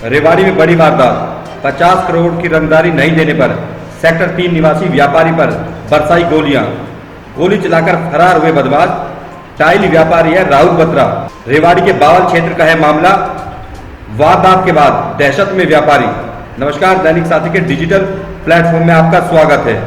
रेवाड़ी में बड़ी वारदात, 50 करोड़ की रंगदारी नहीं देने पर सेक्टर 3 निवासी व्यापारी पर बरसाई गोलियां। गोली चलाकर फरार हुए बदमाश टाइल व्यापारी है राहुल बत्रा। रेवाड़ी के बावल क्षेत्र का है मामला। वारदात के बाद दहशत में व्यापारी। नमस्कार, दैनिक साथी के डिजिटल प्लेटफॉर्म में आपका स्वागत है।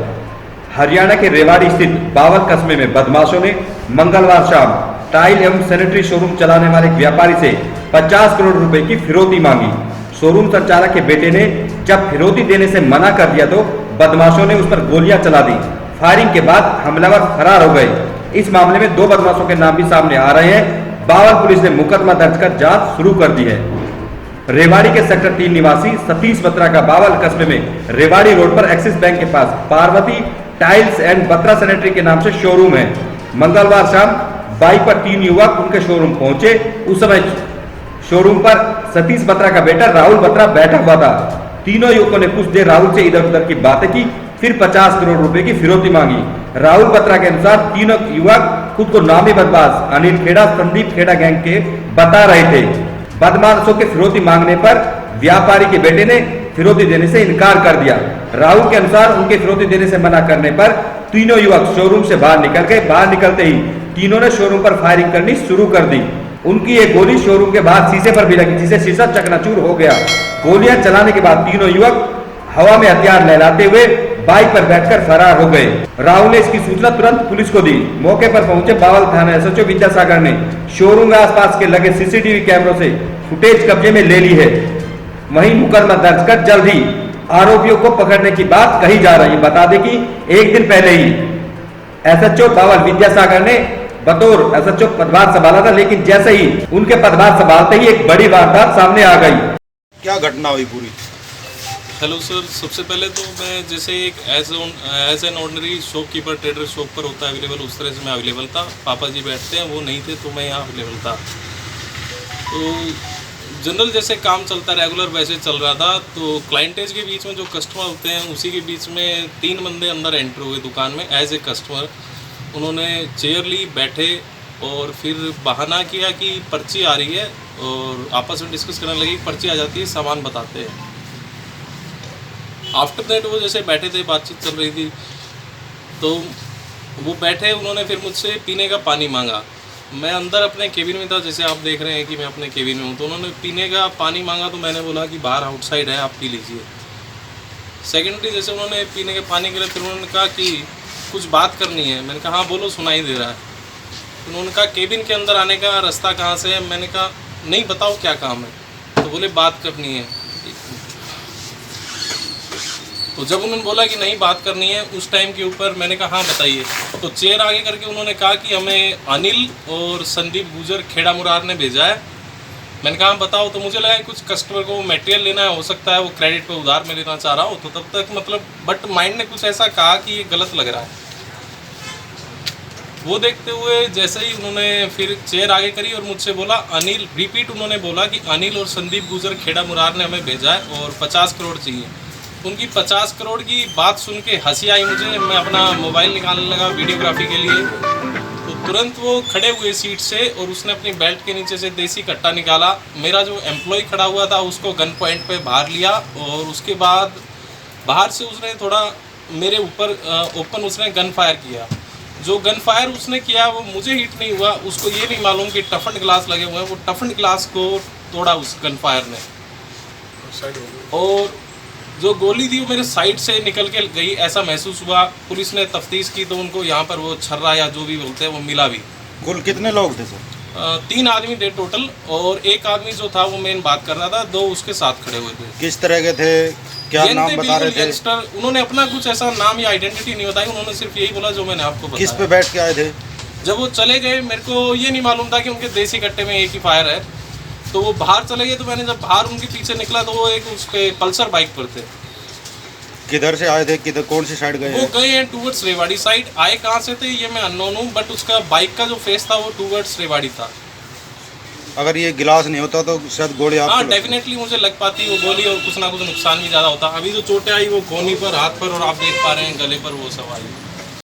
हरियाणा के रेवाड़ी स्थित बावल कस्बे में बदमाशों ने मंगलवार शाम टाइल एवं सैनिटरी शोरूम चलाने वाले एक व्यापारी से 50 करोड़ रुपए की फिरौती मांगी। शोरूम संचालक के बेटे ने जब फिरौती देने से मना कर दिया तो बदमाशों ने उस पर गोलियां चला दी। फायरिंग के बाद हमलावर फरार हो गए। इस मामले में 2 बदमाशों के नाम भी सामने आ रहे हैं। बावल पुलिस ने मुकदमा दर्ज कर जांच शुरू कर दी है। रेवाड़ी के सेक्टर 3 निवासी सतीश बत्रा का बावल कस्बे में रेवाड़ी रोड पर एक्सिस बैंक के पास Parvati tiles and Batra sanitary के नाम से शोरूम है। मंगलवार शाम बाइक पर 3 युवक उनके शोरूम पहुंचे। उस समय शोरूम पर सतीश बत्रा का बेटा राहुल बत्रा बैठा हुआ था। तीनों युवकों ने कुछ देर राहुल से इधर उधर की बातें की, फिर 50 करोड़ रुपए की फिरौती मांगी। राहुल बत्रा के अनुसार तीनों युवक खुद को नामी बदमाश अनिल खेड़ा, संदीप खेड़ा गैंग के बता रहे थे। बदमाशों के फिरौती मांगने पर व्यापारी के बेटे ने फिरौती देने से इनकार कर दिया। राहुल के अनुसार उनके फिरौती देने से मना करने पर तीनों युवक शोरूम से बाहर निकल गए। बाहर निकलते ही तीनों ने शोरूम पर फायरिंग करनी शुरू कर दी। उनकी एक गोली शोरूम के बाहर शीशे पर भी लगी, जिससे शीशा चकनाचूर हो गया। गोलियां चलाने के बाद तीनों युवक हवा में हथियार लहराते हुए बाइक पर बैठकर फरार हो गए। राहुल ने इसकी सूचना तुरंत पुलिस को दी। मौके पर पहुंचे बावल थाना एसएचओ विद्यासागर ने शोरूम के आसपास के लगे सीसीटीवी कैमरों से फुटेज कब्जे में ले ली है। वहीं मुकदमा दर्ज कर जल्द ही आरोपियों को पकड़ने की बात कही जा रही है। बता दें कि एक दिन पहले ही एसएचओ बावल विद्यासागर ने बतौर एसएचओ पदभार संभाला था, लेकिन जैसे ही उनके पदभार संभालते ही एक बड़ी वारदात सामने आ गई। क्या घटना हुई पूरी? हेलो सर, सबसे पहले तो मैं जैसे एक as an ordinary shopkeeper trader shop पर होता है अवेलेबल, उस तरह से मैं अवेलेबल था। पापा जी बैठते हैं, वो नहीं थे तो मैं यहाँ अवेलेबल था। तो जनरल जैसे काम चलता रेगुलर वैसे चल रहा था। तो क्लाइंटेज के बीच में जो कस्टमर होते हैं उसी के बीच में 3 बंदे अंदर एंटर हुए दुकान में एज ए कस्टमर। उन्होंने चेयर ली, बैठे और फिर बहाना किया कि पर्ची आ रही है और आपस में डिस्कस करने लगे। पर्ची आ जाती है, सामान बताते हैं। आफ्टर दैट वो जैसे बैठे थे, बातचीत चल रही थी, तो वो बैठे, उन्होंने फिर मुझसे पीने का पानी मांगा। मैं अंदर अपने केबिन में था, जैसे आप देख रहे हैं कि मैं अपने केबिन में हूँ। तो उन्होंने पीने का पानी मांगा तो मैंने बोला कि बाहर आउटसाइड है, आप पी लीजिए। सेकेंडली जैसे उन्होंने पीने के पानी के लिए फिर उन्होंने कहा कि कुछ बात करनी है। मैंने कहा हाँ बोलो, सुनाई दे रहा है। उन्होंने कहा केबिन के अंदर आने का रास्ता कहाँ से है? मैंने कहा नहीं, बताओ क्या काम है। तो बोले बात करनी है। तो जब उन्होंने बोला कि नहीं बात करनी है, उस टाइम के ऊपर मैंने कहा हाँ बताइए। तो चेयर आगे करके उन्होंने कहा कि हमें अनिल और संदीप गुजर खेड़ा मुरार ने भेजा है। मैंने कहा बताओ। तो मुझे लगा कुछ कस्टमर को मटेरियल लेना है, हो सकता है वो क्रेडिट पे उधार में लेना चाह रहा हो। तो तब तक मतलब बट माइंड ने कुछ ऐसा कहा कि ये गलत लग रहा है। वो देखते हुए जैसे ही उन्होंने फिर चेयर आगे करी और मुझसे बोला अनिल, रिपीट उन्होंने बोला कि अनिल और संदीप गुजर खेड़ा मुरार ने हमें भेजा है और 50 करोड़ चाहिए। उनकी 50 करोड़ की बात सुन के हंसी आई मुझे। मैं अपना मोबाइल निकालने लगा वीडियोग्राफी के लिए। तो तुरंत वो खड़े हुए सीट से और उसने अपनी बेल्ट के नीचे से देसी कट्टा निकाला। मेरा जो एम्प्लॉय खड़ा हुआ था उसको गन पॉइंट पे बाहर लिया और उसके बाद बाहर से उसने थोड़ा मेरे ऊपर ओपन उसने गन फायर किया। जो गन फायर उसने किया वो मुझे हिट नहीं हुआ, उसको ये नहीं मालूम कि टफन ग्लास लगे हुए हैं। वो टफन ग्लास को तोड़ा उस गन फायर ने, और जो गोली थी वो मेरे साइड से निकल के गई, ऐसा महसूस हुआ। पुलिस ने तफ्तीश की तो उनको यहाँ पर वो छर्रा या जो भी बोलते हैं वो मिला भी। कुल कितने लोग थे सर? 3 आदमी थे टोटल, और एक आदमी जो था वो मेन बात कर रहा था, 2 उसके साथ खड़े हुए थे। किस तरह के थे, क्या नाम बता रहे थे? यंगस्टर। उन्होंने अपना कुछ ऐसा नाम या आइडेंटिटी नहीं बताई, उन्होंने सिर्फ यही बोला जो मैंने आपको बताया। किस पे बैठ के आए थे? जब वो चले गए मेरे को ये नहीं मालूम था कि उनके देसी कट्टे में एक ही फायर है। तो वो बाहर चले गए, तो मैंने जब बाहर उनके पीछे निकला तो वो एक उस पे पल्सर बाइक पर थे। किधर से आए थे, किधर कौन सी साइड गए? वो गए हैं टूवर्ड्स रेवाड़ी साइड। आए कहाँ से थे ये मैं अननोन हूँ, बट उसका बाइक का जो फेस था वो टूवर्ड्स रेवाड़ी था। अगर ये गिलास नहीं होता तो शायद गोली आप? हाँ डेफिनेटली मुझे लग पाती वो गोली, और कुछ ना कुछ नुकसान भी ज़्यादा होता। अभी जो चोटें आई वो गोनी पर, हाथ पर, और आप देख पा रहे हैं गले पर वो सब आई।